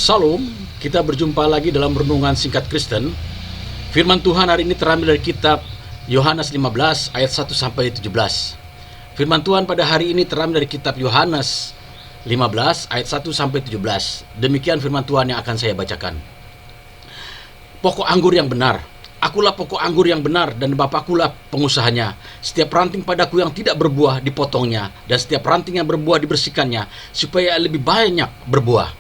Salam, kita berjumpa lagi dalam renungan singkat Kristen. Firman Tuhan hari ini terambil dari kitab Yohanes 15 ayat 1 sampai 17. Firman Tuhan pada hari ini terambil dari kitab Yohanes 15 ayat 1 sampai 17. Demikian firman Tuhan yang akan saya bacakan. Pokok anggur yang benar. Akulah pokok anggur yang benar dan Bapakkulah pengusahanya. Setiap ranting padaku yang tidak berbuah dipotongnya, dan setiap ranting yang berbuah dibersihkannya, supaya lebih banyak berbuah.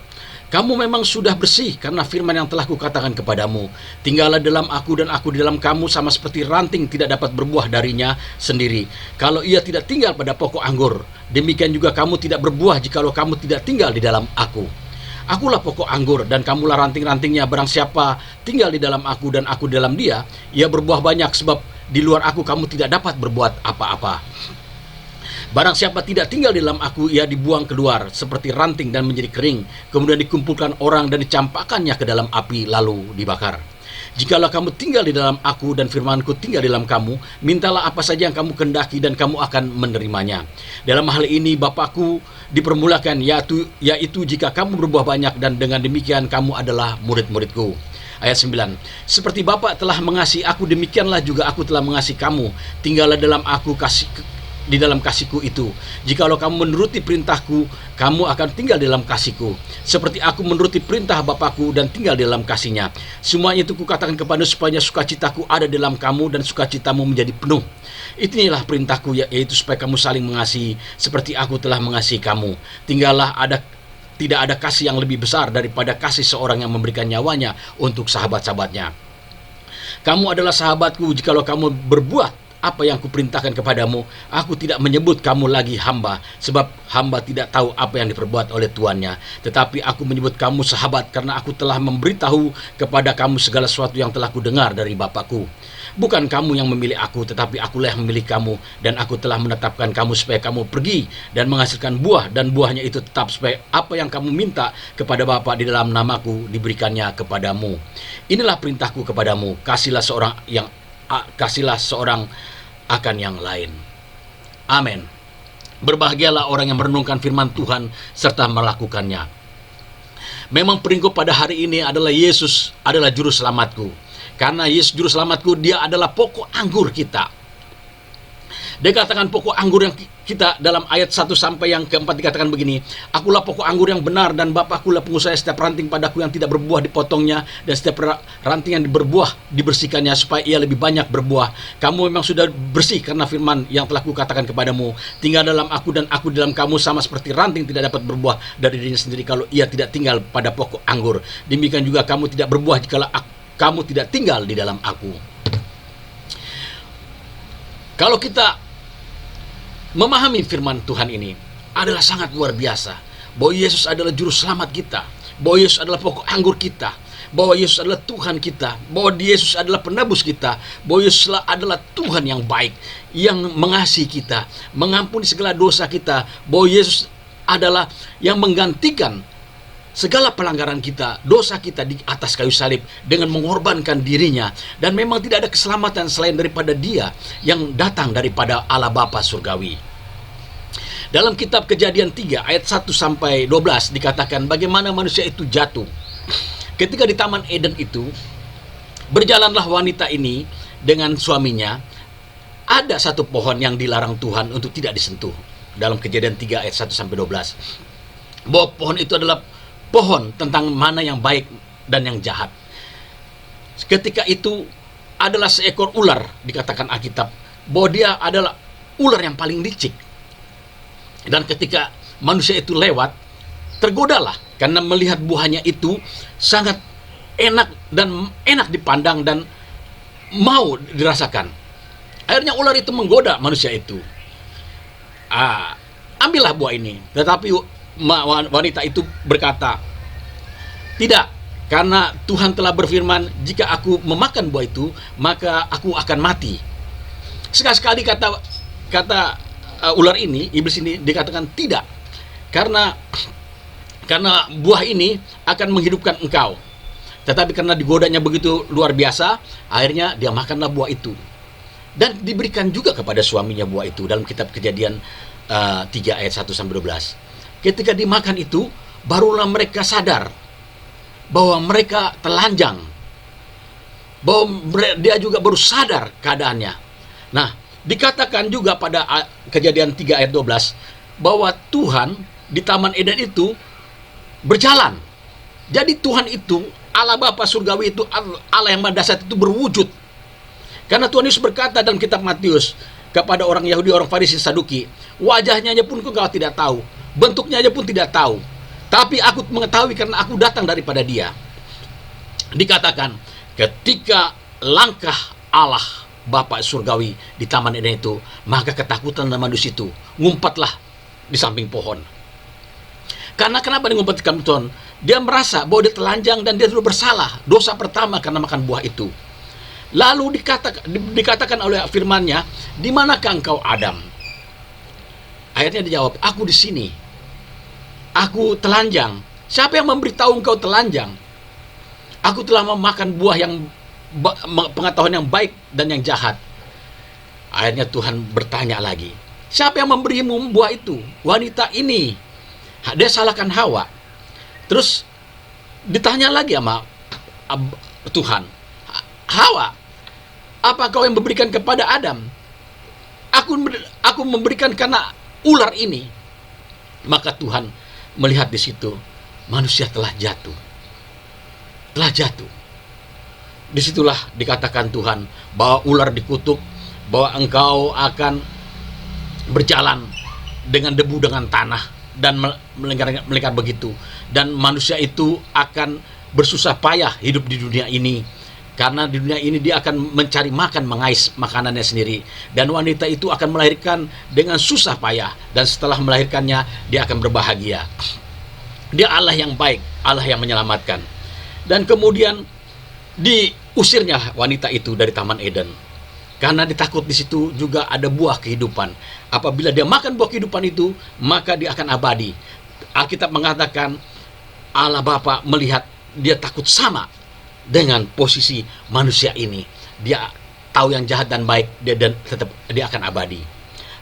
Kamu memang sudah bersih karena firman yang telah kukatakan kepadamu. Tinggallah dalam aku dan aku di dalam kamu, sama seperti ranting tidak dapat berbuah darinya sendiri kalau ia tidak tinggal pada pokok anggur. Demikian juga kamu tidak berbuah jikalau kamu tidak tinggal di dalam aku. Akulah pokok anggur dan kamulah ranting-rantingnya. Barang siapa tinggal di dalam aku dan aku di dalam dia, ia berbuah banyak, sebab di luar aku kamu tidak dapat berbuat apa-apa. Barang siapa tidak tinggal di dalam aku, ia dibuang keluar seperti ranting dan menjadi kering, kemudian dikumpulkan orang dan dicampakkannya ke dalam api lalu dibakar. Jikalau kamu tinggal di dalam aku dan firmanku tinggal di dalam kamu, mintalah apa saja yang kamu kehendaki dan kamu akan menerimanya. Dalam hal ini Bapakku dipermulakan, yaitu jika kamu berbuah banyak, dan dengan demikian kamu adalah murid-muridku. Ayat 9. Seperti Bapa telah mengasihi aku, demikianlah juga aku telah mengasihi kamu. Tinggallah dalam aku, di dalam kasihku itu. Jikalau kamu menuruti perintahku, kamu akan tinggal di dalam kasihku, seperti aku menuruti perintah Bapakku dan tinggal di dalam kasihnya. Semuanya itu kukatakan kepadamu, supaya sukacitaku ada di dalam kamu dan sukacitamu menjadi penuh. Inilah perintahku, yaitu supaya kamu saling mengasihi, seperti aku telah mengasihi kamu. Tidak ada kasih yang lebih besar daripada kasih seorang yang memberikan nyawanya untuk sahabat-sahabatnya. Kamu adalah sahabatku jikalau kamu berbuat apa yang kuperintahkan kepadamu. Aku tidak menyebut kamu lagi hamba, sebab hamba tidak tahu apa yang diperbuat oleh tuannya. Tetapi aku menyebut kamu sahabat, karena aku telah memberitahu kepada kamu segala sesuatu yang telah kudengar dari Bapakku. Bukan kamu yang memilih aku, tetapi akulah yang memilih kamu, dan aku telah menetapkan kamu supaya kamu pergi dan menghasilkan buah, dan buahnya itu tetap, supaya apa yang kamu minta kepada Bapa di dalam namaku diberikannya kepadamu. Inilah perintahku kepadamu, kasihlah seorang akan yang lain. Amin. Berbahagialah orang yang merenungkan firman Tuhan serta melakukannya. Memang peringkup pada hari ini adalah Yesus adalah juru selamatku. Karena Yesus juru selamatku, dia adalah pokok anggur kita. Dia katakan pokok anggur yang kita dalam ayat 1 sampai yang keempat dikatakan begini. Akulah pokok anggur yang benar dan Bapakkulah pengusaha. Setiap ranting padaku yang tidak berbuah dipotongnya, dan setiap ranting yang berbuah dibersihkannya, supaya ia lebih banyak berbuah. Kamu memang sudah bersih karena firman yang telah kukatakan kepadamu. Tinggal dalam aku dan aku dalam kamu, sama seperti ranting tidak dapat berbuah dari dirinya sendiri kalau ia tidak tinggal pada pokok anggur. Demikian juga kamu tidak berbuah jikalau kamu tidak tinggal di dalam aku. Kalau kita memahami firman Tuhan ini adalah sangat luar biasa, bahwa Yesus adalah juru selamat kita, bahwa Yesus adalah pokok anggur kita, bahwa Yesus adalah Tuhan kita, bahwa Yesus adalah penebus kita, bahwa Yesus adalah Tuhan yang baik, yang mengasihi kita, mengampuni segala dosa kita, bahwa Yesus adalah yang menggantikan segala pelanggaran kita, dosa kita di atas kayu salib dengan mengorbankan dirinya. Dan memang tidak ada keselamatan selain daripada dia yang datang daripada Allah Bapa surgawi. Dalam kitab Kejadian 3 ayat 1 sampai 12 dikatakan bagaimana manusia itu jatuh. Ketika di Taman Eden itu, berjalanlah wanita ini dengan suaminya. Ada satu pohon yang dilarang Tuhan untuk tidak disentuh. Dalam Kejadian 3 ayat 1 sampai 12. Bahwa pohon itu adalah pohon tentang mana yang baik dan yang jahat. Ketika itu adalah seekor ular, dikatakan Alkitab bahwa dia adalah ular yang paling licik. Dan ketika manusia itu lewat, tergodalah karena melihat buahnya itu sangat enak dipandang dan mau dirasakan. Akhirnya ular itu menggoda manusia itu. Ambillah buah ini. Tetapi wanita itu berkata, tidak, karena Tuhan telah berfirman, jika aku memakan buah itu, maka aku akan mati. Sekali-sekali kata ular ini, iblis ini dikatakan tidak, karena buah ini akan menghidupkan engkau. Tetapi karena digodanya begitu luar biasa, akhirnya dia makanlah buah itu. Dan diberikan juga kepada suaminya buah itu dalam kitab Kejadian 3 ayat 1 sampai 12. Ketika dimakan itu, barulah mereka sadar bahwa mereka telanjang, bahwa dia juga baru sadar keadaannya. Nah, dikatakan juga pada Kejadian 3 ayat 12 bahwa Tuhan di Taman Eden itu berjalan. Jadi Tuhan itu, Allah Bapa surgawi itu, Allah yang Maha Dahsyat itu berwujud. Karena Tuhan Yesus berkata dalam kitab Matius kepada orang Yahudi, orang Farisi, Saduki, wajahnya aja pun kau tidak tahu, bentuknya aja pun tidak tahu, tapi aku mengetahui karena aku datang daripada Dia. Dikatakan ketika langkah Allah Bapa surgawi di Taman Eden itu, maka ketakutan dalam manusia itu ngumpatlah di samping pohon. Karena kenapa dia ngumpet di samping pohon? Dia merasa bahwa dia telanjang dan dia sudah bersalah, dosa pertama karena makan buah itu. Lalu dikatakan oleh firman-Nya, di manakah engkau Adam? Akhirnya dia jawab, aku di sini. Aku telanjang. Siapa yang memberitahu engkau telanjang? Aku telah memakan buah yang pengetahuan yang baik dan yang jahat. Akhirnya Tuhan bertanya lagi, siapa yang memberimu buah itu? Wanita ini. Dia salahkan Hawa. Terus ditanya lagi sama Tuhan, Hawa, apa kau yang memberikan kepada Adam? Aku memberikan karena ular ini. Maka Tuhan melihat di situ manusia telah jatuh. Disitulah dikatakan Tuhan bahwa ular dikutuk, bahwa engkau akan berjalan dengan debu, dengan tanah, dan melingkar begitu. Dan manusia itu akan bersusah payah hidup di dunia ini. Karena di dunia ini dia akan mencari makan, mengais makanannya sendiri. Dan wanita itu akan melahirkan dengan susah payah. Dan setelah melahirkannya, dia akan berbahagia. Dia Allah yang baik, Allah yang menyelamatkan. Dan kemudian diusirnya wanita itu dari Taman Eden. Karena ditakut di situ juga ada buah kehidupan. Apabila dia makan buah kehidupan itu, maka dia akan abadi. Alkitab mengatakan, Allah Bapa melihat dia takut sama dengan posisi manusia ini. Dia tahu yang jahat dan baik, dan tetap dia akan abadi.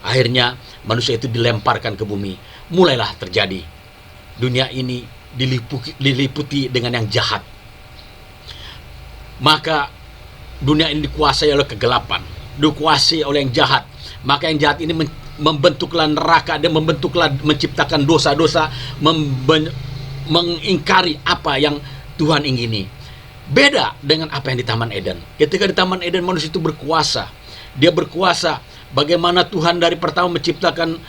Akhirnya manusia itu dilemparkan ke bumi. Mulailah terjadi. Dunia ini diliputi dengan yang jahat. Maka dunia ini dikuasai oleh kegelapan, dikuasai oleh yang jahat. Maka yang jahat ini membentuklah neraka, dan menciptakan dosa-dosa, mengingkari apa yang Tuhan ingini. Beda dengan apa yang di Taman Eden. Ketika di Taman Eden manusia itu berkuasa. Dia berkuasa. Bagaimana Tuhan dari pertama menciptakan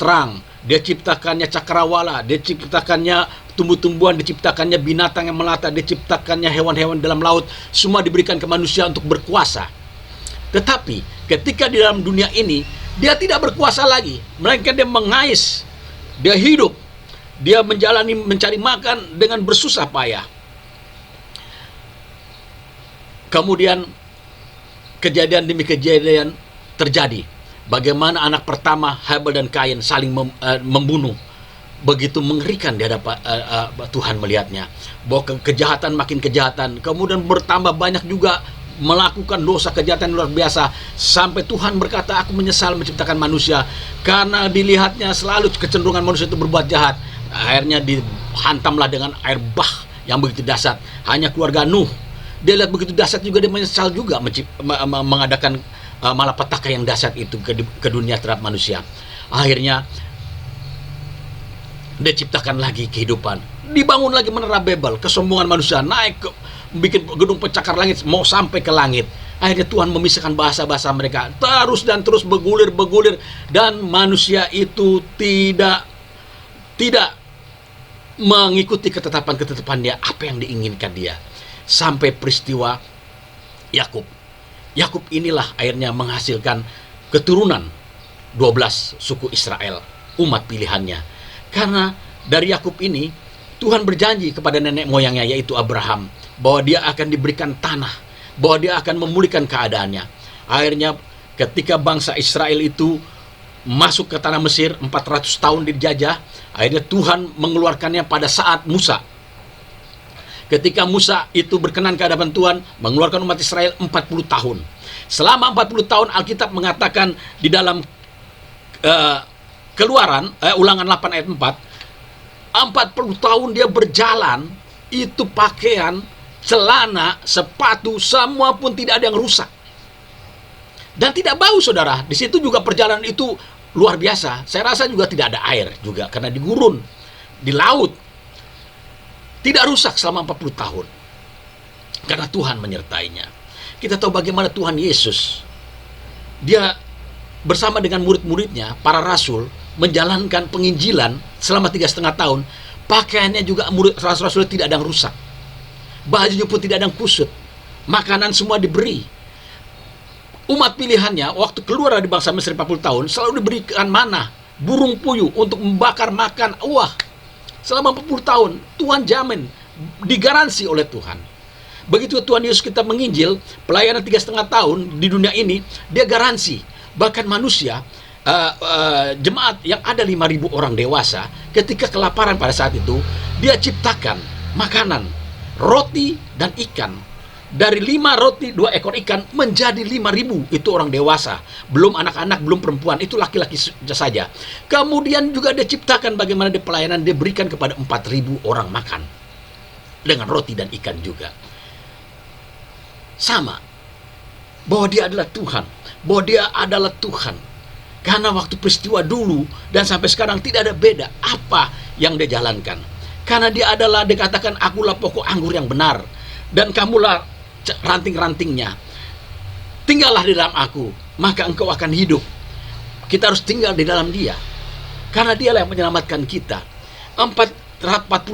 terang. Dia ciptakannya cakrawala. Dia ciptakannya tumbuh-tumbuhan. Dia ciptakannya binatang yang melata. Dia ciptakannya hewan-hewan dalam laut. Semua diberikan ke manusia untuk berkuasa. Tetapi ketika di dalam dunia ini, dia tidak berkuasa lagi. Melainkan dia mengais. Dia hidup. Dia mencari makan dengan bersusah payah. Kemudian kejadian demi kejadian terjadi. Bagaimana anak pertama Habel dan Kain saling membunuh. Begitu mengerikan di hadapan Tuhan melihatnya. Bahwa kejahatan makin kejahatan. Kemudian bertambah banyak juga melakukan dosa kejahatan luar biasa. Sampai Tuhan berkata, aku menyesal menciptakan manusia. Karena dilihatnya selalu kecenderungan manusia itu berbuat jahat. Akhirnya dihantamlah dengan air bah yang begitu dahsyat. Hanya keluarga Nuh, dia lihat begitu dahsyat juga, dia menyesal juga mengadakan malapetaka yang dahsyat itu ke dunia terhadap manusia. Akhirnya dia ciptakan lagi kehidupan, dibangun lagi menara Babel. Kesombongan manusia naik ke bikin gedung pencakar langit, mau sampai ke langit. Akhirnya Tuhan memisahkan bahasa-bahasa mereka, terus dan terus bergulir, dan manusia itu tidak mengikuti ketetapan dia, apa yang diinginkan dia. Sampai peristiwa Yakub. Yakub inilah akhirnya menghasilkan keturunan 12 suku Israel, umat pilihannya. Karena dari Yakub ini Tuhan berjanji kepada nenek moyangnya, yaitu Abraham, bahwa dia akan diberikan tanah, bahwa dia akan memulihkan keadaannya. Akhirnya ketika bangsa Israel itu masuk ke tanah Mesir, 400 tahun dijajah, akhirnya Tuhan mengeluarkannya pada saat Musa. Ketika Musa itu berkenan ke hadapan Tuhan, mengeluarkan umat Israel 40 tahun. Selama 40 tahun Alkitab mengatakan di dalam Ulangan 8 ayat 4, 40 tahun dia berjalan Itu pakaian, celana, sepatu, semua pun tidak ada yang rusak. Dan tidak bau, saudara. Di situ juga perjalanan itu luar biasa. Saya rasa juga tidak ada air juga, karena di gurun, di laut. Tidak rusak selama 40 tahun. Karena Tuhan menyertainya. Kita tahu bagaimana Tuhan Yesus, dia bersama dengan murid-muridnya, para rasul, menjalankan penginjilan selama 3,5 tahun. Pakaiannya juga murid rasul-rasul tidak ada yang rusak. Bajunya pun tidak ada yang kusut. Makanan semua diberi. Umat pilihannya waktu keluar dari bangsa Mesir 40 tahun selalu diberikan mana, burung puyuh untuk membakar makan. Wah, selama 40 tahun Tuhan jamin, digaransi oleh Tuhan. Begitu Tuhan Yesus kita menginjil, pelayanan 3,5 tahun di dunia ini, dia garansi. Bahkan manusia, jemaat yang ada 5.000 orang dewasa, ketika kelaparan pada saat itu, dia ciptakan makanan, roti dan ikan. Dari 5 roti, 2 ekor ikan menjadi 5.000. Itu orang dewasa, belum anak-anak, belum perempuan, itu laki-laki saja. Kemudian juga dia ciptakan bagaimana di pelayanan dia berikan kepada 4.000 orang makan dengan roti dan ikan juga. Sama, bahwa dia adalah Tuhan, bahwa dia adalah Tuhan. Karena waktu peristiwa dulu dan sampai sekarang tidak ada beda apa yang dia jalankan. Karena dia adalah, dikatakan, akulah pokok anggur yang benar, dan kamulah ranting-rantingnya. Tinggallah di dalam aku, maka engkau akan hidup. Kita harus tinggal di dalam dia, karena dialah yang menyelamatkan kita. 40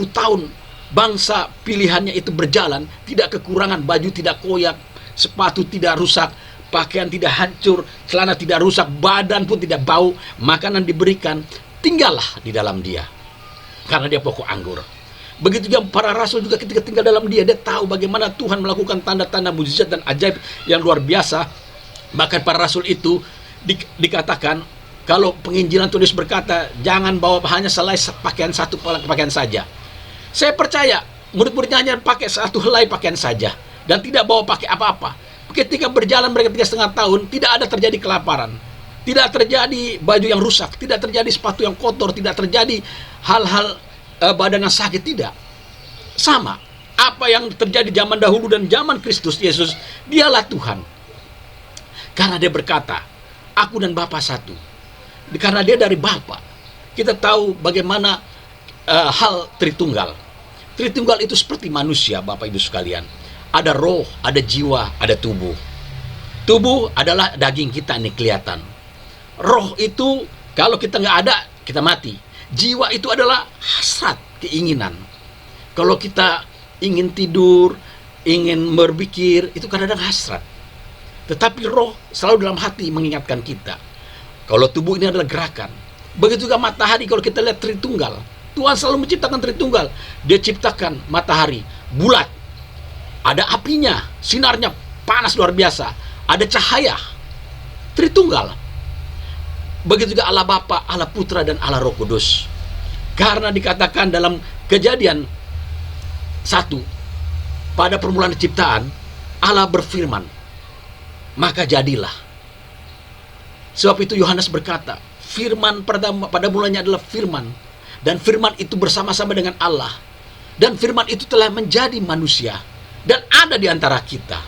tahun bangsa pilihannya itu berjalan, tidak kekurangan, baju tidak koyak, sepatu tidak rusak, pakaian tidak hancur, celana tidak rusak, badan pun tidak bau, makanan diberikan. Tinggallah di dalam dia, karena dia pokok anggur. Begitu juga para rasul juga ketika tinggal dalam dia, dia tahu bagaimana Tuhan melakukan tanda-tanda mukjizat dan ajaib yang luar biasa. Bahkan para rasul itu dikatakan, kalau penginjilan tulis berkata, jangan bawa hanya selai pakaian satu pakaian saja. Saya percaya murid-muridnya hanya pakai satu helai pakaian saja dan tidak bawa pakai apa-apa. Ketika berjalan mereka 3,5 tahun, tidak ada terjadi kelaparan, tidak terjadi baju yang rusak, tidak terjadi sepatu yang kotor, tidak terjadi hal-hal badan yang sakit, tidak. Sama apa yang terjadi zaman dahulu dan zaman Kristus Yesus, dialah Tuhan. Karena dia berkata, aku dan Bapa satu. Karena dia dari Bapa. Kita tahu bagaimana hal Tritunggal. Tritunggal itu seperti manusia, Bapak Ibu sekalian. Ada roh, ada jiwa, ada tubuh. Tubuh adalah daging kita ini kelihatan. Roh itu kalau kita nggak ada, kita mati. Jiwa itu adalah hasrat, keinginan. Kalau kita ingin tidur, ingin berpikir, itu kadang-kadang hasrat. Tetapi roh selalu dalam hati mengingatkan kita. Kalau tubuh ini adalah gerakan. Begitu juga matahari, kalau kita lihat Tritunggal. Tuhan selalu menciptakan Tritunggal. Dia ciptakan matahari, bulat. Ada apinya, sinarnya panas luar biasa. Ada cahaya. Tritunggal. Begitu juga Allah Bapa, Allah Putra, dan Allah Roh Kudus. Karena dikatakan dalam Kejadian 1, pada permulaan ciptaan, Allah berfirman, maka jadilah. Sebab itu Yohanes berkata, firman pada mulanya adalah firman, dan firman itu bersama-sama dengan Allah, dan firman itu telah menjadi manusia, dan ada di antara kita.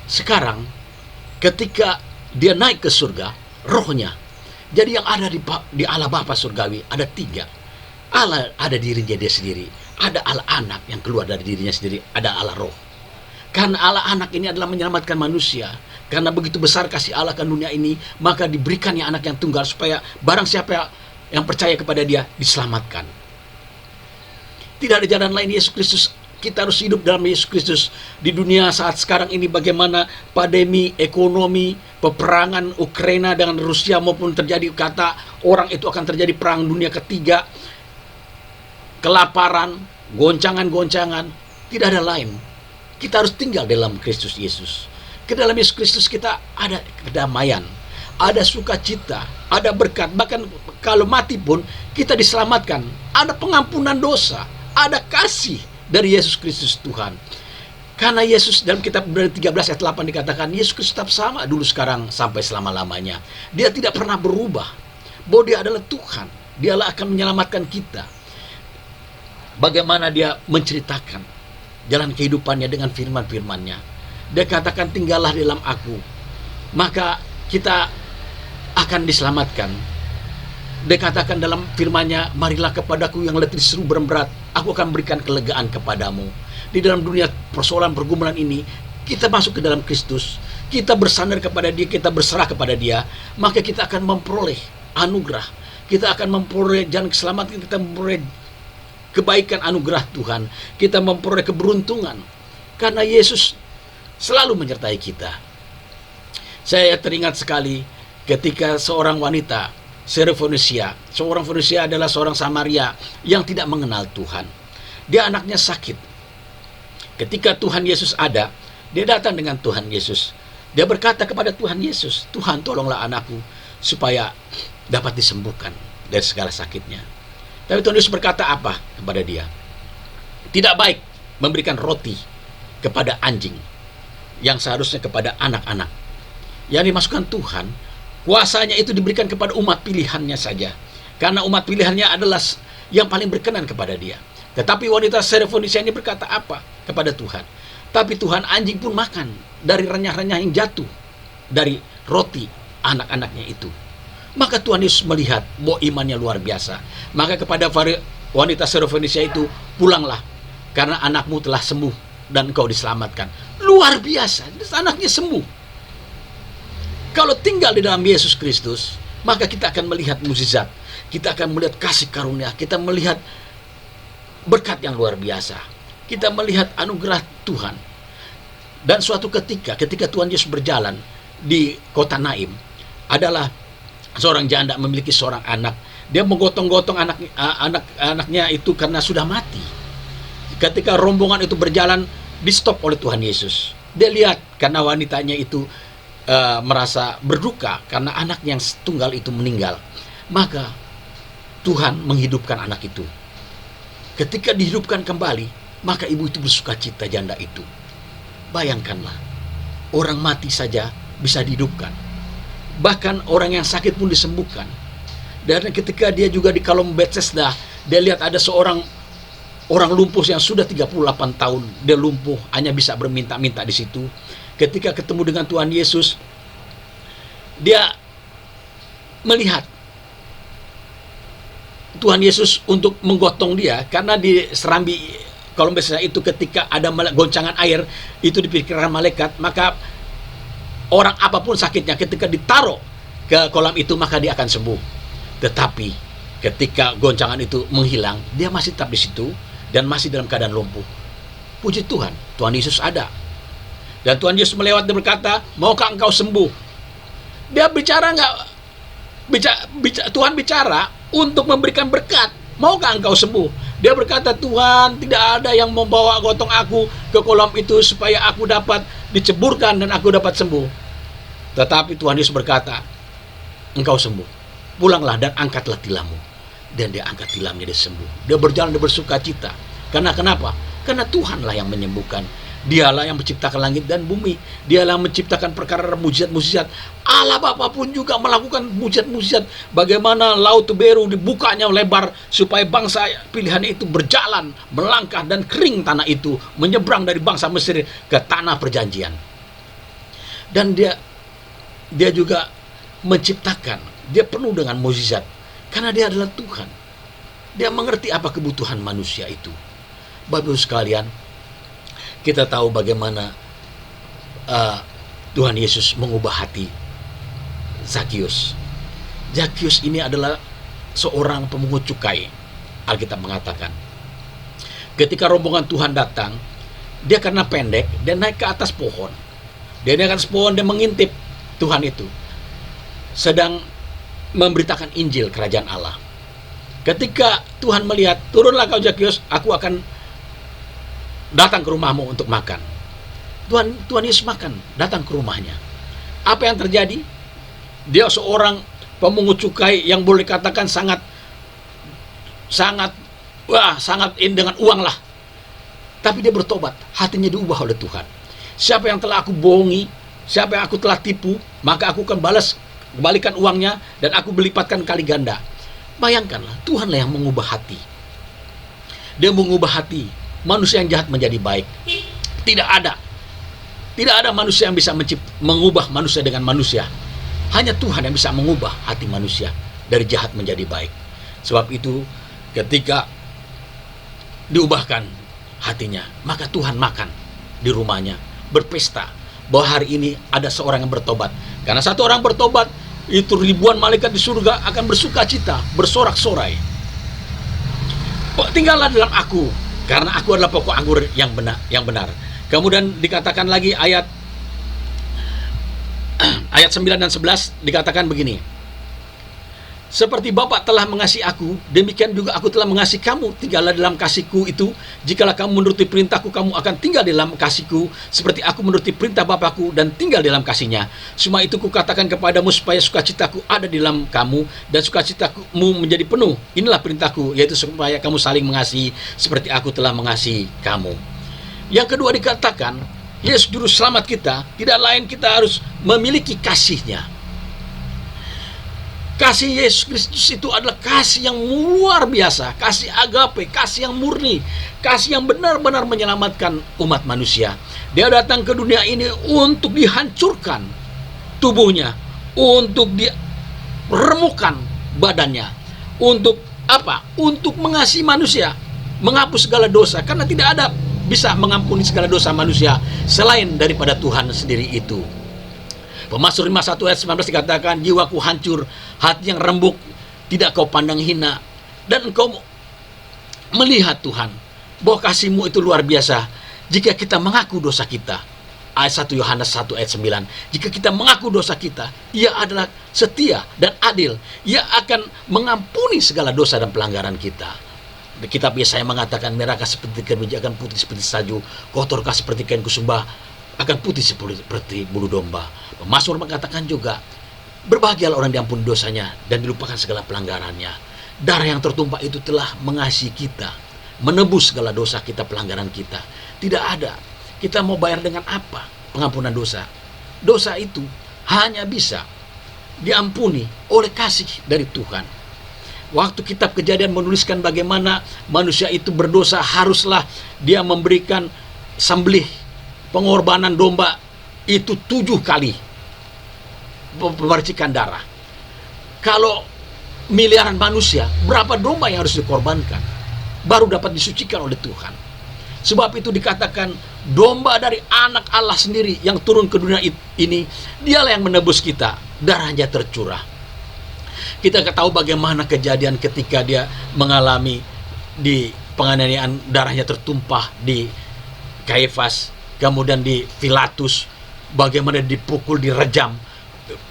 Sekarang, ketika dia naik ke surga, rohnya. Jadi yang ada di Allah Bapa surgawi ada 3. Allah ada dirinya dia sendiri. Ada Allah anak yang keluar dari dirinya sendiri. Ada Allah roh. Karena Allah anak ini adalah menyelamatkan manusia. Karena begitu besar kasih Allah ke dunia ini, maka diberikannya anak yang tunggal supaya barang siapa yang percaya kepada dia diselamatkan. Tidak ada jalan lain. Yesus Kristus. Kita harus hidup dalam Yesus Kristus. Di dunia saat sekarang ini bagaimana pandemi, ekonomi, peperangan Ukraina dengan Rusia maupun terjadi, kata orang itu akan terjadi perang dunia ketiga, kelaparan, goncangan-goncangan, tidak ada lain. Kita harus tinggal dalam Kristus Yesus. Ke dalam Yesus Kristus kita ada kedamaian, ada sukacita, ada berkat. Bahkan kalau mati pun kita diselamatkan. Ada pengampunan dosa, ada kasih dari Yesus Kristus Tuhan. Karena Yesus dalam kitab Ibrani 13 ayat 8 dikatakan, Yesus Kristus tetap sama dulu, sekarang, sampai selama-lamanya. Dia tidak pernah berubah. Bahwa dia adalah Tuhan. Dialah akan menyelamatkan kita. bagaimana dia menceritakan jalan kehidupannya dengan firman-firmannya. Dia katakan, tinggallah di dalam aku, maka kita akan diselamatkan. Dia katakan dalam firman-Nya, marilah kepadaku yang letih seru berat, aku akan berikan kelegaan kepadamu. Di dalam dunia persoalan pergumulan ini, kita masuk ke dalam Kristus, kita bersandar kepada Dia, kita berserah kepada Dia, maka kita akan memperoleh anugerah, kita akan memperoleh jalan keselamatan, kita memperoleh kebaikan anugerah Tuhan, kita memperoleh keberuntungan, karena Yesus selalu menyertai kita. Saya teringat sekali ketika seorang wanita Syro-Fenisia. Seorang Fenisia adalah seorang Samaria yang tidak mengenal Tuhan. Dia anaknya sakit. Ketika Tuhan Yesus ada, dia datang dengan Tuhan Yesus. Dia berkata kepada Tuhan Yesus, Tuhan tolonglah anakku supaya dapat disembuhkan dari segala sakitnya. Tapi Tuhan Yesus berkata apa kepada dia? Tidak baik memberikan roti kepada anjing, yang seharusnya kepada anak-anak. Yang dimasukkan Tuhan, kuasanya itu diberikan kepada umat pilihannya saja, karena umat pilihannya adalah yang paling berkenan kepada Dia. Tetapi wanita Syro-Fenisia ini berkata apa kepada Tuhan? Tapi Tuhan, anjing pun makan dari renyah-renyah yang jatuh dari roti anak-anaknya itu. Maka Tuhan Yesus melihat bahwa imannya luar biasa. Maka kepada wanita Syro-Fenisia itu, pulanglah, karena anakmu telah sembuh dan engkau diselamatkan. Luar biasa, anaknya sembuh. Kalau tinggal di dalam Yesus Kristus, maka kita akan melihat mukjizat, kita akan melihat kasih karunia, kita melihat berkat yang luar biasa, kita melihat anugerah Tuhan. Dan suatu ketika Tuhan Yesus berjalan di kota Naim, adalah seorang janda memiliki seorang anak. Dia menggotong-gotong anaknya itu karena sudah mati. Ketika rombongan itu berjalan, di stop oleh Tuhan Yesus. Dia lihat karena wanitanya itu merasa berduka karena anak yang tunggal itu meninggal. Maka Tuhan menghidupkan anak itu. Ketika dihidupkan kembali, maka ibu itu bersuka cita, janda itu. Bayangkanlah, orang mati saja bisa dihidupkan. Bahkan orang yang sakit pun disembuhkan. Dan ketika dia juga di Kalom Bethesda, dia lihat ada seorang orang lumpuh yang sudah 38 tahun. Dia lumpuh, hanya bisa berminta-minta di situ. Ketika ketemu dengan Tuhan Yesus, dia melihat Tuhan Yesus untuk menggotong dia, karena di serambi Kalom Bethesda itu ketika ada goncangan air itu dipikirkan malaikat, maka orang apapun sakitnya ketika ditaruh ke kolam itu maka dia akan sembuh. Tetapi ketika goncangan itu menghilang, dia masih tetap di situ dan masih dalam keadaan lumpuh. Puji Tuhan, Tuhan Yesus ada. Dan Tuhan Yesus melewat dan berkata, maukah engkau sembuh? Dia bicara Tuhan bicara untuk memberikan berkat. Maukah engkau sembuh? Dia berkata, Tuhan, tidak ada yang membawa gotong aku ke kolam itu supaya aku dapat diceburkan dan aku dapat sembuh. Tetapi Tuhan Yesus berkata, engkau sembuh. Pulanglah dan angkatlah tilammu. Dan dia angkat tilamnya, dia sembuh. Dia berjalan, dia bersuka cita. Karena kenapa? Karena Tuhanlah yang menyembuhkan. Dialah yang menciptakan langit dan bumi. Dialah yang menciptakan perkara mujizat-mujizat. Allah Bapa pun juga melakukan mujizat-mujizat. Bagaimana laut Biru dibukanya lebar supaya bangsa pilihannya itu berjalan, melangkah, dan kering tanah itu, menyeberang dari bangsa Mesir ke tanah perjanjian. Dan dia juga menciptakan. Dia penuh dengan mujizat karena dia adalah Tuhan. Dia mengerti apa kebutuhan manusia itu. Bapak Ibu sekalian, kita tahu bagaimana Tuhan Yesus mengubah hati Zakius. Zakius ini adalah seorang pemungut cukai. Alkitab mengatakan, ketika rombongan Tuhan datang, dia karena pendek, dia naik ke atas pohon. Dia naik ke atas pohon, dia mengintip Tuhan itu sedang memberitakan Injil kerajaan Allah. Ketika Tuhan melihat, turunlah kau Zakius, aku akan datang ke rumahmu untuk makan. Tuhan Yesus makan, datang ke rumahnya. Apa yang terjadi? Dia seorang pemungut cukai yang boleh dikatakan sangat dengan uang lah. Tapi dia bertobat, hatinya diubah oleh Tuhan. Siapa yang telah aku bohongi, siapa yang aku telah tipu, maka aku akan kembalikan uangnya dan aku berlipatkan kali ganda. Bayangkanlah, Tuhanlah yang mengubah hati. Dia mengubah hati manusia yang jahat menjadi baik. Tidak ada. Tidak ada manusia yang bisa mengubah manusia dengan manusia. Hanya Tuhan yang bisa mengubah hati manusia dari jahat menjadi baik. Sebab itu ketika diubahkan hatinya, maka Tuhan makan di rumahnya, berpesta bahwa hari ini ada seorang yang bertobat. Karena satu orang bertobat, itu ribuan malaikat di surga akan bersuka cita, bersorak-sorai. Tinggallah dalam aku, karena aku adalah pokok anggur yang benar. Kemudian dikatakan lagi ayat 9 dan 11 dikatakan begini. Seperti Bapa telah mengasihi aku, demikian juga aku telah mengasihi kamu. Tinggallah dalam kasihku itu. Jikalau kamu menuruti perintahku, kamu akan tinggal dalam kasihku, seperti aku menuruti perintah Bapakku dan tinggal dalam kasihnya. Semua itu kukatakan kepadamu supaya sukacitaku ada di dalam kamu dan sukacitamu menjadi penuh. Inilah perintahku, yaitu supaya kamu saling mengasihi seperti aku telah mengasihi kamu. Yang kedua dikatakan, Yesus juru selamat kita, tidak lain kita harus memiliki kasihnya. Kasih Yesus Kristus itu adalah kasih yang luar biasa, kasih agape, kasih yang murni, kasih yang benar-benar menyelamatkan umat manusia. Dia datang ke dunia ini untuk dihancurkan tubuhnya, untuk diremukkan badannya. Untuk apa? Untuk mengasihi manusia, menghapus segala dosa, karena tidak ada bisa mengampuni segala dosa manusia selain daripada Tuhan sendiri itu. Pemasmur 51 ayat 19 dikatakan, jiwaku hancur, hati yang rembuk, tidak kau pandang hina. Dan engkau melihat Tuhan, bahwa kasih-Mu itu luar biasa. Jika kita mengaku dosa kita, ayat 1 Yohanes 1 ayat 9, jika kita mengaku dosa kita, Ia adalah setia dan adil. Ia akan mengampuni segala dosa dan pelanggaran kita. Kitab Yesaya mengatakan, merahkah seperti kain biji akan putih seperti salju, kotorkah seperti kain kusumba akan putih seperti bulu domba. Pemasmur mengatakan juga, berbahagialah orang diampuni dosanya dan dilupakan segala pelanggarannya. Darah yang tertumpah itu telah mengasihi kita, menebus segala dosa kita, pelanggaran kita. Tidak ada. Kita mau bayar dengan apa pengampunan dosa? Dosa itu hanya bisa diampuni oleh kasih dari Tuhan. Waktu kitab Kejadian menuliskan bagaimana manusia itu berdosa, haruslah dia memberikan sembelih, pengorbanan domba itu 7 kali memercikan darah. Kalau miliaran manusia, berapa domba yang harus dikorbankan baru dapat disucikan oleh Tuhan? Sebab itu dikatakan, domba dari anak Allah sendiri yang turun ke dunia ini, dialah yang menebus kita, darahnya tercurah. Kita tahu bagaimana kejadian ketika dia mengalami di penganiayaan, darahnya tertumpah di Kaifas, kemudian di Pilatus, bagaimana dipukul, direjam,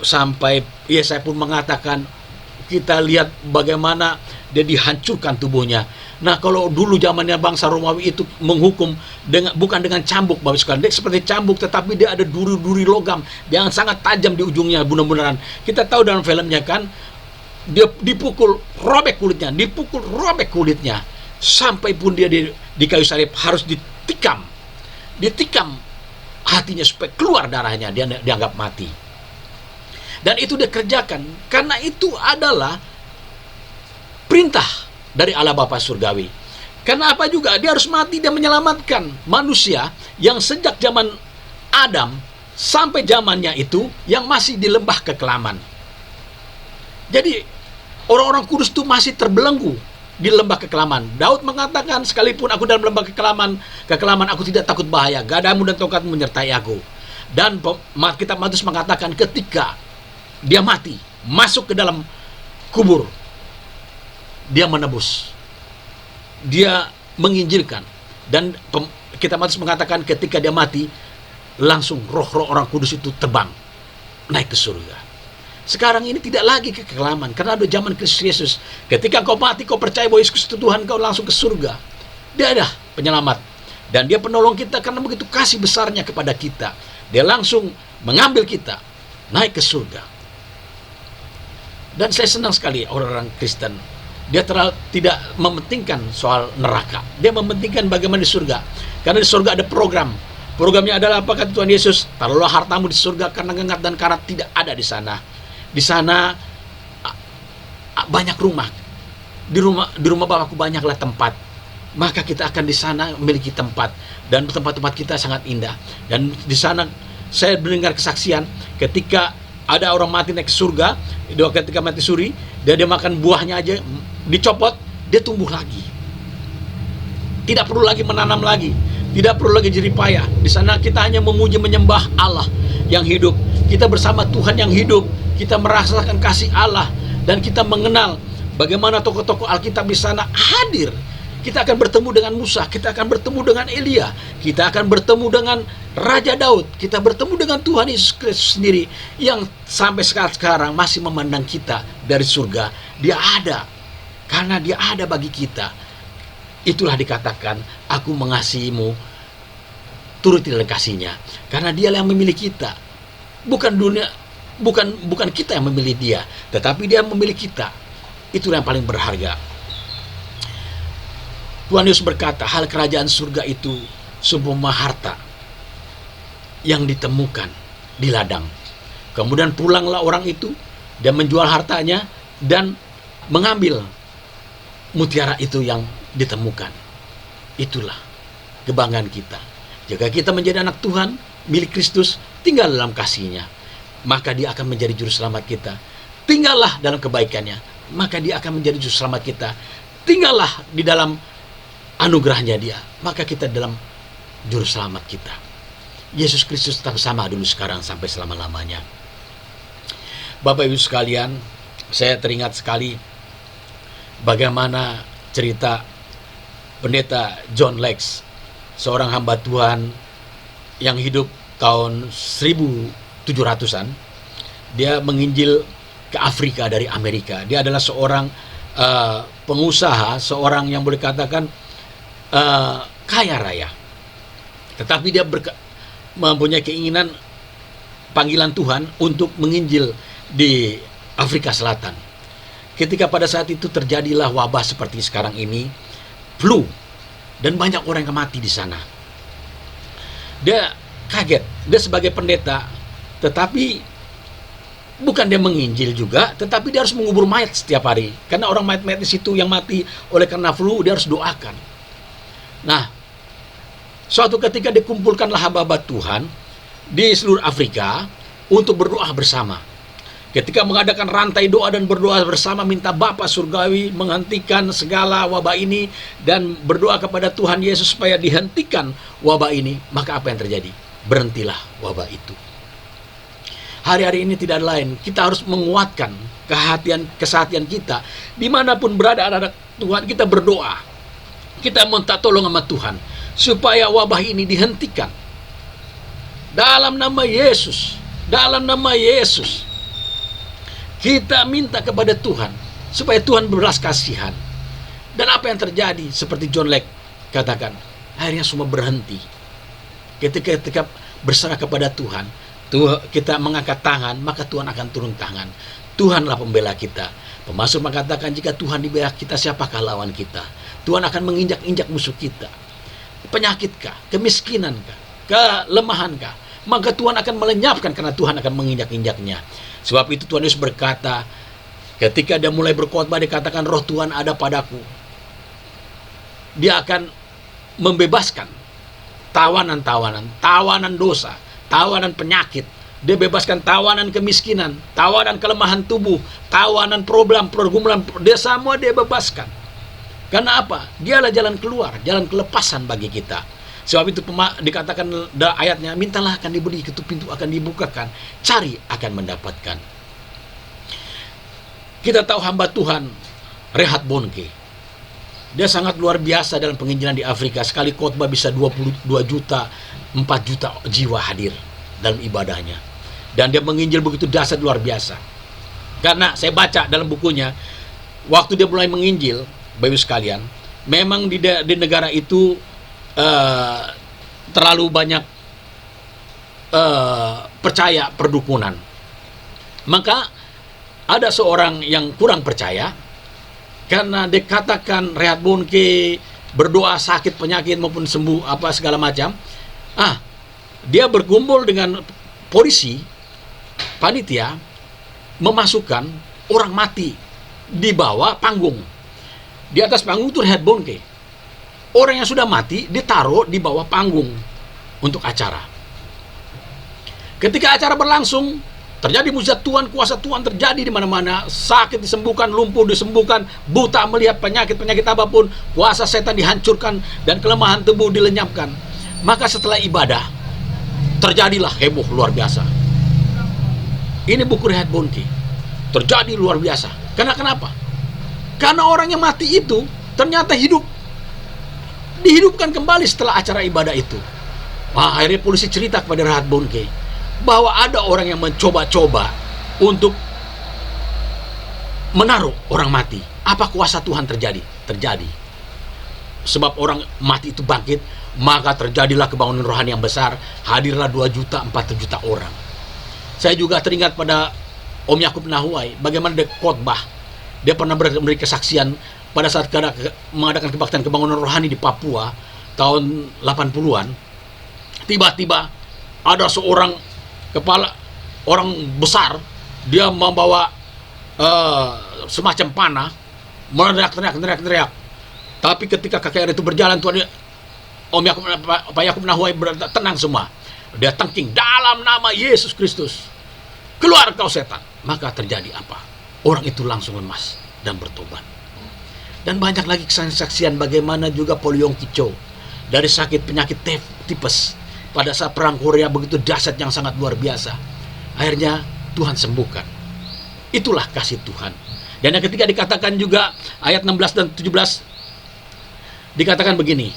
sampai Yesaya pun mengatakan, kita lihat bagaimana dia dihancurkan tubuhnya. Nah, kalau dulu zamannya bangsa Romawi itu menghukum bukan dengan cambuk, Bapak sekalian, dia seperti cambuk, tetapi dia ada duri-duri logam yang sangat tajam di ujungnya, benar-benaran. Kita tahu dalam filmnya kan, dia dipukul, robek kulitnya, sampai pun dia di kayu salib harus ditikam hatinya supaya keluar darahnya, dia dianggap mati. Dan itu dikerjakan karena itu adalah perintah dari Allah Bapa Surgawi. Karena apa juga? Dia harus mati dan menyelamatkan manusia yang sejak zaman Adam sampai zamannya itu yang masih di lembah kekelaman. Jadi orang-orang kudus itu masih terbelenggu di lembah kekelaman. Daud mengatakan, sekalipun aku dalam lembah kekelaman aku tidak takut bahaya, gadamu dan tongkatmu menyertai aku. Dan kitab Matius mengatakan ketika dia mati, masuk ke dalam kubur, dia menebus, dia menginjilkan. Dan kitab Matius mengatakan ketika dia mati, langsung roh-roh orang kudus itu terbang naik ke surga. Sekarang ini tidak lagi kekelaman, karena ada zaman Kristus Yesus. Ketika kau mati, kau percaya bahwa Yesus Kristus Tuhan, kau langsung ke surga. Dia adalah penyelamat, dan dia penolong kita karena begitu kasih besarnya kepada kita. Dia langsung mengambil kita naik ke surga. Dan saya senang sekali orang-orang Kristen, dia tidak mementingkan soal neraka, dia mementingkan bagaimana di surga. Karena di surga ada programnya adalah apa, kata Tuhan Yesus, taruhlah hartamu di surga, karena gengat dan karat tidak ada di sana. Di sana banyak rumah. Di rumah Bapakku banyaklah tempat. maka kita akan di sana memiliki tempat, dan tempat-tempat kita sangat indah. Dan di sana saya mendengar kesaksian ketika ada orang mati naik ke surga, ketika mati suri, dia makan buahnya aja, dicopot, dia tumbuh lagi. Tidak perlu lagi menanam lagi, tidak perlu lagi jerih payah. Di sana kita hanya memuji menyembah Allah yang hidup. Kita bersama Tuhan yang hidup. Kita merasakan kasih Allah, dan kita mengenal bagaimana tokoh-tokoh Alkitab di sana hadir. Kita akan bertemu dengan Musa, kita akan bertemu dengan Elia, kita akan bertemu dengan Raja Daud, kita bertemu dengan Tuhan Yesus Kristus sendiri yang sampai sekarang masih memandang kita dari surga. Dia ada, karena dia ada bagi kita. Itulah dikatakan, aku mengasihimu, turuti dalam kasihnya. Karena dia yang memilih kita. Bukan dunia, bukan kita yang memilih dia, tetapi dia memilih kita. Itulah yang paling berharga. Tuhan Yesus berkata, hal kerajaan surga itu seumpama harta yang ditemukan di ladang. Kemudian pulanglah orang itu dan menjual hartanya dan mengambil mutiara itu yang ditemukan. Itulah kebanggaan kita. Jika kita menjadi anak Tuhan, milik Kristus, tinggal dalam kasih-Nya, maka dia akan menjadi juru selamat kita. Tinggallah dalam kebaikannya, maka dia akan menjadi juru selamat kita. Tinggallah di dalam anugerahnya dia, maka kita dalam juru selamat kita. Yesus Kristus tetap sama dulu, sekarang, sampai selama-lamanya. Bapak Ibu sekalian, saya teringat sekali bagaimana cerita pendeta John Lex, seorang hamba Tuhan yang hidup tahun 1700-an. Dia menginjil ke Afrika dari Amerika. Dia adalah seorang pengusaha, seorang yang boleh katakan kaya raya. Tetapi dia mempunyai keinginan, panggilan Tuhan untuk menginjil di Afrika Selatan. Ketika pada saat itu terjadilah wabah seperti sekarang ini, flu, dan banyak orang yang mati di sana. Dia kaget. Dia sebagai pendeta, tetapi bukan dia menginjil juga, tetapi dia harus mengubur mayat setiap hari. Karena orang mayat-mayat di situ yang mati oleh karena flu, dia harus doakan. Nah, suatu ketika dikumpulkanlah hamba-hamba Tuhan di seluruh Afrika untuk berdoa bersama. Ketika mengadakan rantai doa dan berdoa bersama, minta Bapa Surgawi menghentikan segala wabah ini dan berdoa kepada Tuhan Yesus supaya dihentikan wabah ini, maka apa yang terjadi? Berhentilah wabah itu. Hari-hari ini tidak lain, kita harus menguatkan kesehatan kita. Dimanapun berada anak Tuhan, kita berdoa. Kita minta tolong sama Tuhan supaya wabah ini dihentikan. Dalam nama Yesus, dalam nama Yesus, kita minta kepada Tuhan supaya Tuhan berbelas kasihan. Dan apa yang terjadi? Seperti John Lex katakan, akhirnya semua berhenti. Ketika berserah kepada Tuhan, kita mengangkat tangan, maka Tuhan akan turun tangan. Tuhanlah pembela kita. Pemasmur mengatakan, jika Tuhan dibela kita, siapakah lawan kita? Tuhan akan menginjak-injak musuh kita. Penyakitkah? Kemiskinankah? Kelemahankah? Maka Tuhan akan melenyapkan, karena Tuhan akan menginjak-injaknya. Sebab itu Tuhan Yesus berkata, ketika dia mulai berkhotbah, dikatakan roh Tuhan ada padaku. Dia akan membebaskan tawanan dosa, tawanan penyakit. Dia bebaskan tawanan kemiskinan, tawanan kelemahan tubuh, tawanan problem, pergumulan. Dia semua dia bebaskan. Karena apa? Dialah jalan keluar, jalan kelepasan bagi kita. Sebab itu dikatakan ayatnya, mintalah akan diberi, ketuk pintu akan dibukakan, cari akan mendapatkan. Kita tahu hamba Tuhan Reinhard Bonnke. Dia sangat luar biasa dalam penginjilan di Afrika. Sekali khotbah bisa 22 juta, 4 juta jiwa hadir dalam ibadahnya. Dan dia menginjil begitu dahsyat, luar biasa. Karena saya baca dalam bukunya, waktu dia mulai menginjil, Bapak Ibu sekalian, memang di negara itu terlalu banyak percaya perdukunan. Maka ada seorang yang kurang percaya, karena dikatakan Reinhard Bonnke berdoa sakit penyakit maupun sembuh apa segala macam. Dia berkumpul dengan polisi, panitia, memasukkan orang mati di bawah panggung. Di atas panggung itu Reinhard Bonnke. orang yang sudah mati ditaruh di bawah panggung untuk acara. Ketika acara berlangsung, terjadi mujizat Tuhan, kuasa Tuhan terjadi di mana-mana, sakit disembuhkan, lumpuh disembuhkan, buta melihat, penyakit-penyakit apapun, kuasa setan dihancurkan, dan kelemahan tubuh dilenyapkan. Maka setelah ibadah, terjadilah heboh luar biasa. Ini buku Reinhard Bonnke. Terjadi luar biasa. Karena kenapa? Karena orang yang mati itu ternyata hidup. Dihidupkan kembali setelah acara ibadah itu. Wah, akhirnya polisi cerita kepada Reinhard Bonnke bahwa ada orang yang mencoba-coba untuk menaruh orang mati. Apa kuasa Tuhan terjadi? Terjadi. Sebab orang mati itu bangkit, maka terjadilah kebangunan rohani yang besar. Hadirlah 2 juta, 4 juta orang. Saya juga teringat pada Om Yakub Nahuai, bagaimana dia khotbah. Dia pernah memberi kesaksian pada saat mengadakan kebaktian kebangunan rohani di Papua tahun 80-an. Tiba-tiba ada seorang kepala orang besar, dia membawa semacam panah, meneriak-teriak. Tapi ketika KKR itu berjalan, Tuhan, Pak Yakub Nahuai berkata, tenang semua. Dia tengking, dalam nama Yesus Kristus, keluar kau setan. Maka terjadi apa? Orang itu langsung lemas dan bertobat. Dan banyak lagi kesaksian bagaimana juga Polyong Kicho dari sakit penyakit tipes pada saat perang Korea begitu dahsyat yang sangat luar biasa. Akhirnya Tuhan sembuhkan. Itulah kasih Tuhan. Dan yang ketiga dikatakan juga ayat 16 dan 17 dikatakan begini,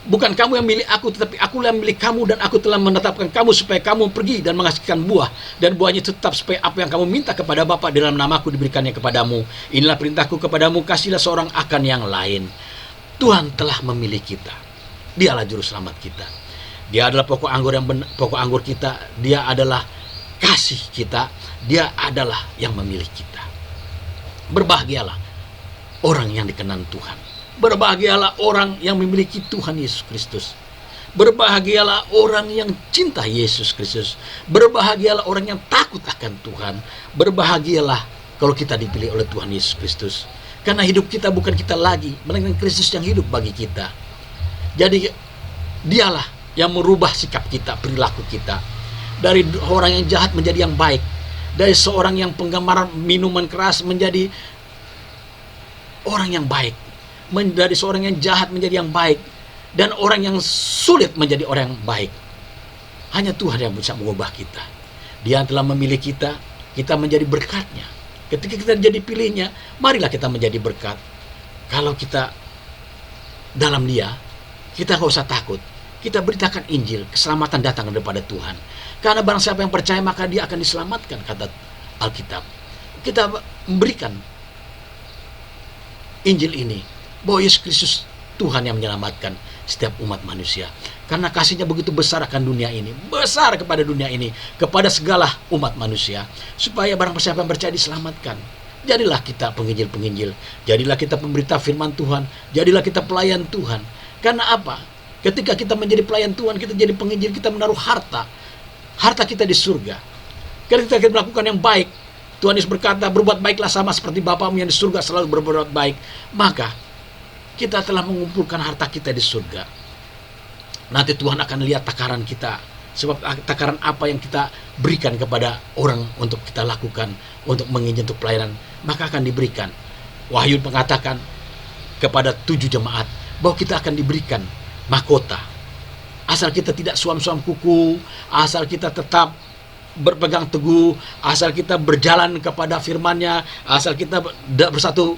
bukan kamu yang milih aku, tetapi aku yang milih kamu, dan aku telah menetapkan kamu supaya kamu pergi dan menghasilkan buah, dan buahnya tetap, supaya apa yang kamu minta kepada Bapa dalam namaku diberikannya kepadamu. Inilah perintahku kepadamu, kasihlah seorang akan yang lain. Tuhan telah memilih kita. Dialah juru selamat kita. Dia adalah pokok anggur kita. Dia adalah kasih kita. Dia adalah yang memilih kita. Berbahagialah orang yang dikenan Tuhan. Berbahagialah orang yang memiliki Tuhan Yesus Kristus. Berbahagialah orang yang cinta Yesus Kristus. Berbahagialah orang yang takut akan Tuhan. Berbahagialah kalau kita dipilih oleh Tuhan Yesus Kristus. Karena hidup kita bukan kita lagi, melainkan Kristus yang hidup bagi kita. Jadi dialah yang merubah sikap kita, perilaku kita. Dari orang yang jahat menjadi yang baik. Dari seorang yang penggemar minuman keras menjadi orang yang baik. Dari seorang yang jahat menjadi yang baik, dan orang yang sulit menjadi orang yang baik. Hanya Tuhan yang bisa mengubah kita. Dia telah memilih kita, kita menjadi berkat-Nya. Ketika kita jadi pilihnya, marilah kita menjadi berkat. Kalau kita dalam Dia, kita nggak usah takut. Kita beritakan Injil, keselamatan datang daripada Tuhan. Karena barang siapa yang percaya, maka dia akan diselamatkan, kata Alkitab. Kita memberikan Injil ini, bahwa Yesus Kristus Tuhan yang menyelamatkan setiap umat manusia. Karena kasih-Nya begitu besar akan dunia ini, besar kepada dunia ini, kepada segala umat manusia, supaya barang siapa yang percaya diselamatkan. Jadilah kita penginjil-penginjil, jadilah kita pemberita firman Tuhan, jadilah kita pelayan Tuhan. Karena apa? Ketika kita menjadi pelayan Tuhan, kita jadi penginjil, kita menaruh harta kita di surga. Ketika kita melakukan yang baik, Tuhan Yesus berkata, berbuat baiklah sama seperti Bapamu yang di surga selalu berbuat baik. Maka kita telah mengumpulkan harta kita di surga. Nanti Tuhan akan lihat takaran kita. Sebab takaran apa yang kita berikan kepada orang untuk kita lakukan, untuk menginjil, untuk pelayanan, maka akan diberikan. Wahyu mengatakan kepada 7 jemaat bahwa kita akan diberikan mahkota. Asal kita tidak suam-suam kuku, asal kita tetap berpegang teguh, asal kita berjalan kepada firman-Nya, asal kita bersatu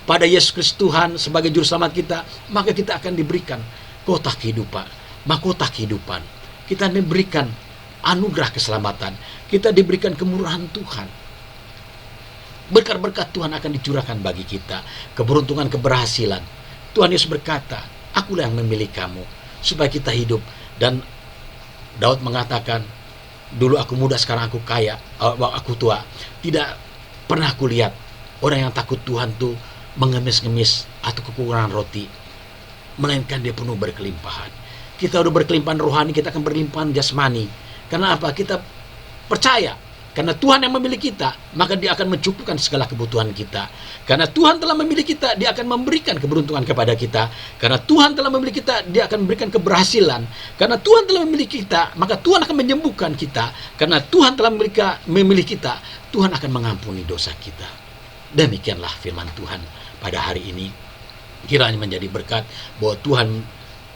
pada Yesus Kristus Tuhan sebagai juru selamat kita, maka kita akan diberikan kotak kehidupan, mahkota kehidupan. Kita diberikan anugerah keselamatan, kita diberikan kemurahan Tuhan. Berkat-berkat Tuhan akan dicurahkan bagi kita, keberuntungan, keberhasilan. Tuhan Yesus berkata, akulah yang memilih kamu supaya kita hidup. Dan Daud mengatakan, dulu aku muda, sekarang aku kaya, aku tua. Tidak pernah aku lihat orang yang takut Tuhan tuh mengemis-ngemis atau kekurangan roti, melainkan dia penuh berkelimpahan. Kita udah berkelimpahan rohani, kita akan berlimpahan jasmani. Karena apa? Kita percaya Karena Tuhan yang memilih kita, maka Dia akan mencukupkan segala kebutuhan kita. Karena Tuhan telah memilih kita, Dia akan memberikan keberuntungan kepada kita. Karena Tuhan telah memilih kita, Dia akan memberikan keberhasilan. Karena Tuhan telah memilih kita, maka Tuhan akan menyembuhkan kita. Karena Tuhan telah memilih kita, Tuhan akan mengampuni dosa kita. Demikianlah firman Tuhan pada hari ini. Kiranya menjadi berkat bahwa Tuhan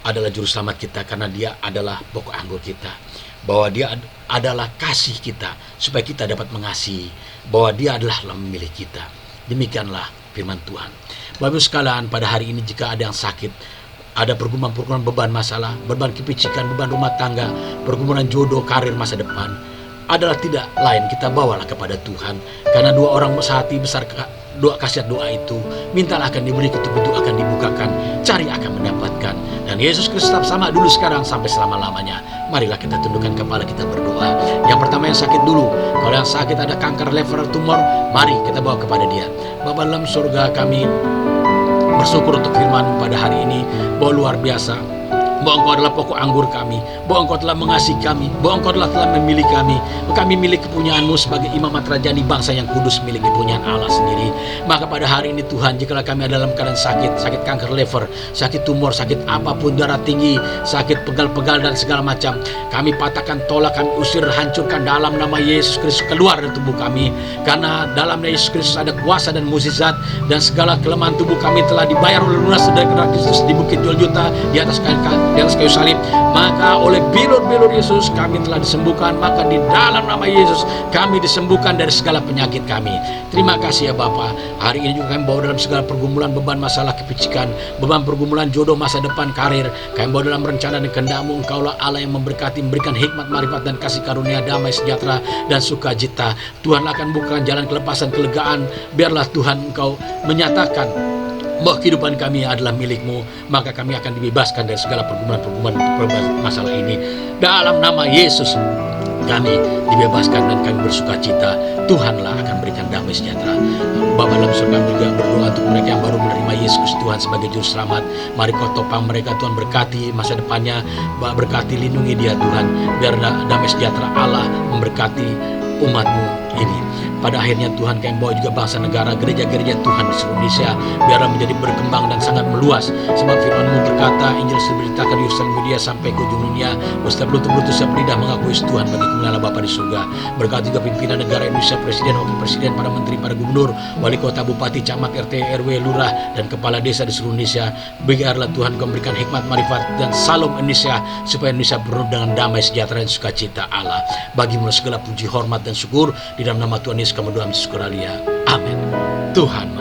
adalah juru selamat kita, karena Dia adalah pokok anggur kita. Bahwa Dia adalah kasih kita, supaya kita dapat mengasihi. Bahwa Dia adalah memilih kita. Demikianlah firman Tuhan. Bapak Ibu sekalian, pada hari ini jika ada yang sakit, ada pergumulan beban masalah, beban kepicikan, beban rumah tangga, pergumulan jodoh, karir, masa depan, adalah tidak lain kita bawalah kepada Tuhan. Karena dua orang sehati besar doa khasiat doa itu, mintalah akan diberi, ketuk pintu akan dibukakan, cari akan mendapatkan. Dan Yesus Kristus tetap sama dulu, sekarang, sampai selama-lamanya. Marilah kita tundukkan kepala, kita berdoa. Yang pertama yang sakit dulu. Kalau yang sakit ada kanker, lever, tumor, mari kita bawa kepada Dia. Bapa dalam surga, kami bersyukur untuk firman pada hari ini, bahwa luar biasa, bahwa Engkau adalah pokok anggur kami, bahwa Engkau telah mengasihi kami, bahwa Engkau telah memilih kami. Kami milik kepunyaan-Mu sebagai imamat rajani, bangsa yang kudus, milik kepunyaan Allah sendiri. Maka pada hari ini Tuhan, jikalau kami ada dalam keadaan sakit kanker lever, sakit tumor, sakit apapun, darah tinggi, sakit pegal-pegal dan segala macam, kami patahkan, tolak, kami usir, hancurkan dalam nama Yesus Kristus, keluar dari tubuh kami. Karena dalam nama Yesus Kristus ada kuasa dan mukjizat, dan segala kelemahan tubuh kami telah dibayar oleh lunas dari darah Kristus di bukit Golgota, di atas kayu salib. Maka oleh bilur-bilur Yesus kami telah disembuhkan. Maka di dalam nama Yesus kami disembuhkan dari segala penyakit kami. Terima kasih ya Bapa. Hari ini juga kami bawa dalam segala pergumulan, beban masalah kepicikan, beban pergumulan jodoh, masa depan, karir. Kami bawa dalam rencana dan kehendak-Mu. Engkaulah Allah yang memberkati, memberikan hikmat, marifat, dan kasih karunia, damai, sejahtera, dan sukacita. Tuhan akan bukakan jalan kelepasan, kelegaan. Biarlah Tuhan Engkau menyatakan bahwa kehidupan kami adalah milik-Mu, maka kami akan dibebaskan dari segala pergumulan masalah ini. Dalam nama Yesus kami dibebaskan dan kami bersuka cita. Tuhanlah akan berikan damai sejahtera. Bapa dalam surga, kami juga berdoa untuk mereka yang baru menerima Yesus Tuhan sebagai juru selamat. Mari Kau topang mereka Tuhan, berkati masa depannya, berkati, lindungi dia Tuhan. Biar damai sejahtera Allah memberkati umat-Mu ini. Pada akhirnya Tuhan, kami bawa juga bangsa negara, gereja-gereja Tuhan di seluruh Indonesia, biarlah menjadi berkembang dan sangat meluas. Sebab firman-Mu berkata, Injil diberitakan di Yerusalem Yudea sampai ke ujung dunia, setiap lutut-lutut, setiap lidah mengakui Tuhan bagi kemuliaan Bapa di surga. Berkati juga pimpinan negara Indonesia, presiden, wakil presiden, para menteri, para gubernur, wali kota, bupati, camat, RT, RW, lurah, dan kepala desa di seluruh Indonesia. Biarlah Tuhan Kau memberikan hikmat, marifat, dan salam Indonesia, supaya Indonesia penuh dengan damai, sejahtera, dan sukacita Allah. Bagi-Mu segala puji, hormat, dan syukur di dalam nama Tuhan Yesus kami doa, syukur alia. Amin. Tuhan